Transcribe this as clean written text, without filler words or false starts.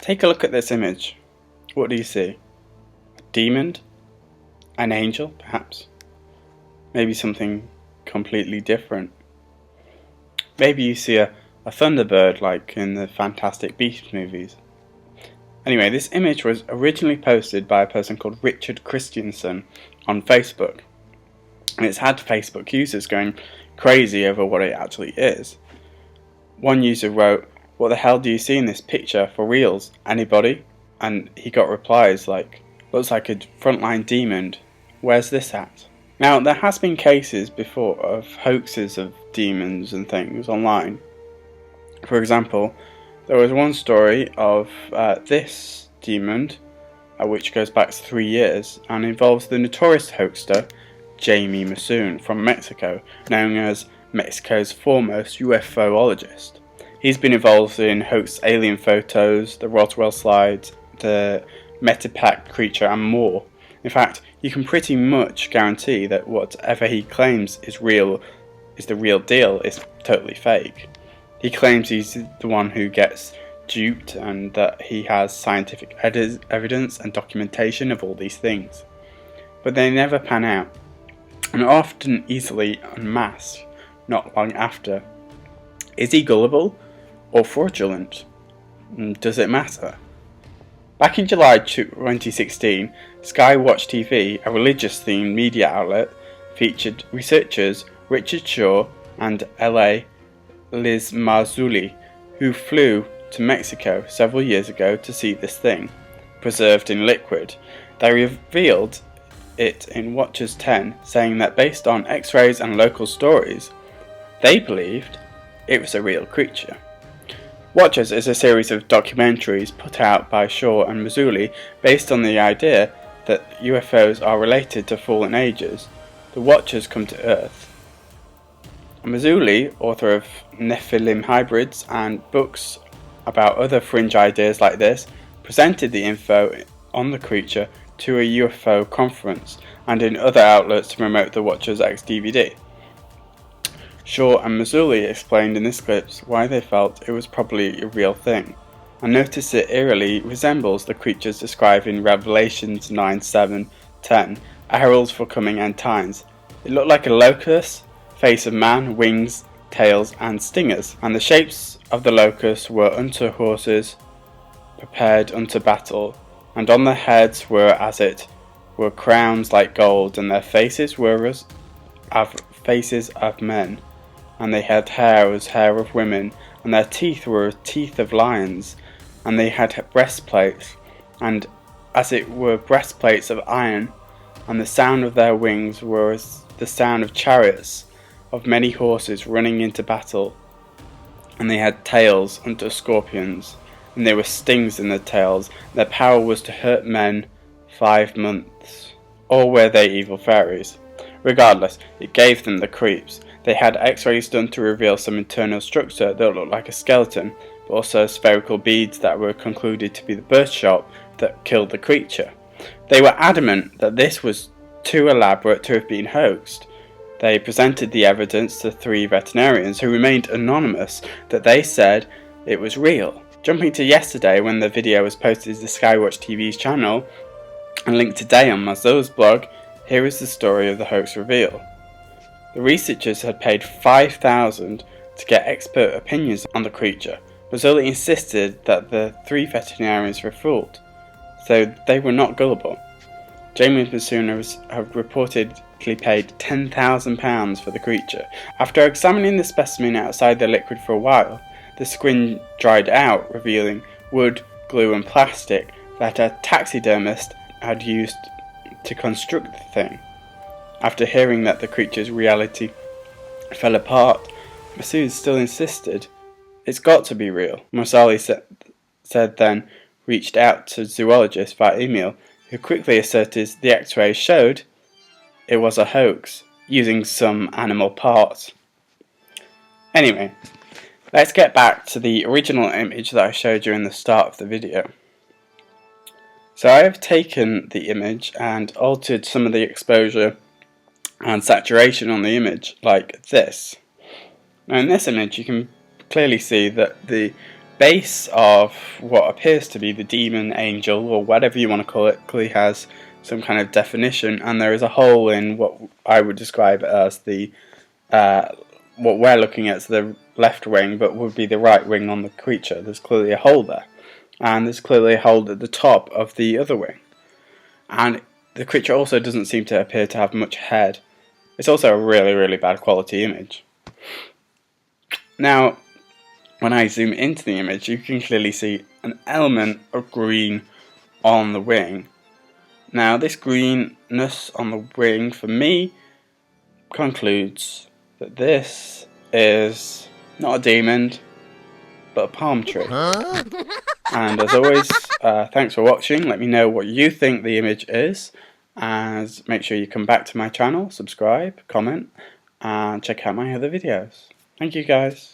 Take a look at this image. What do you see? A demon? An angel, perhaps? Maybe something completely different. Maybe you see a thunderbird like in the Fantastic Beasts movies. Anyway, this image was originally posted by a person called Richard Christensen on Facebook. And it's had Facebook users going crazy over what it actually is. One user wrote, "What the hell do you see in this picture? For reals? Anybody?" And he got replies like, "Looks like a frontline demon. Where's this at?" Now, there has been cases before of hoaxes of demons and things online. For example, there was one story of this demon, which goes back 3 years, and involves the notorious hoaxer Jamie Masoon from Mexico, known as Mexico's foremost UFOologist. He's been involved in hoax alien photos, the Roswell slides, the Metapack creature, and more. In fact, you can pretty much guarantee that whatever he claims is real, is the real deal, is totally fake. He claims he's the one who gets duped and that he has scientific evidence and documentation of all these things. But they never pan out, and are often easily unmasked not long after. Is he gullible or fraudulent? Does it matter? Back in July 2016, Skywatch TV, a religious-themed media outlet, featured researchers Richard Shaw and L.A. Liz Marzulli, who flew to Mexico several years ago to see this thing, preserved in liquid. They revealed it in Watchers 10, saying that based on x-rays and local stories, they believed it was a real creature. Watchers is a series of documentaries put out by Shaw and Mazzulli based on the idea that UFOs are related to fallen ages. The Watchers come to Earth. Mazzulli, author of Nephilim Hybrids and books about other fringe ideas like this, presented the info on the creature to a UFO conference and in other outlets to promote the Watchers X DVD. Shaw and Mazzulli explained in this clip why they felt it was probably a real thing, and noticed it eerily resembles the creatures described in Revelations 9, 7, 10, a herald for coming end times. It looked like a locust, face of man, wings, tails, and stingers, and the shapes of the locusts were unto horses, prepared unto battle, and on their heads were as it were crowns like gold, and their faces were as faces of men, and they had hair as hair of women, and their teeth were teeth of lions, and they had breastplates, and as it were breastplates of iron, and the sound of their wings were as the sound of chariots of many horses running into battle, and they had tails unto scorpions, and there were stings in their tails. Their power was to hurt men 5 months. Or were they evil fairies? Regardless, it gave them the creeps. They had x-rays done to reveal some internal structure that looked like a skeleton, but also spherical beads that were concluded to be the birth shot that killed the creature. They were adamant that this was too elaborate to have been hoaxed. They presented the evidence to 3 veterinarians who remained anonymous that they said it was real. Jumping to yesterday when the video was posted to Skywatch TV's channel and linked today on Mazzulli's blog, here is the story of the hoax reveal. The researchers had paid $5,000 to get expert opinions on the creature. Mazzulli insisted that the 3 veterinarians were fooled, so they were not gullible. Jamie Masoon have reportedly paid £10,000 for the creature. After examining the specimen outside the liquid for a while, the skin dried out, revealing wood, glue and plastic that a taxidermist had used to construct the thing. After hearing that the creature's reality fell apart, Masood still insisted it's got to be real. Marsali said then reached out to zoologists via email, who quickly asserted the x-rays showed it was a hoax, using some animal parts. Anyway, let's get back to the original image that I showed you in the start of the video. So I have taken the image and altered some of the exposure and saturation on the image, like this. Now in this image you can clearly see that the base of what appears to be the demon, angel, or whatever you want to call it, clearly has some kind of definition, and there is a hole in what I would describe as the what we're looking at is the left wing, but would be the right wing on the creature. There's clearly a hole there, and there's clearly a hole at the top of the other wing, and the creature also doesn't seem to appear to have much head. It's also a really, really bad quality image. Now, when I zoom into the image, you can clearly see an element of green on the wing. Now, this greenness on the wing, for me, concludes that this is not a demon, but a palm tree. And as always, thanks for watching. Let me know what you think the image is, and make sure you come back to my channel, subscribe, comment, and check out my other videos. Thank you guys.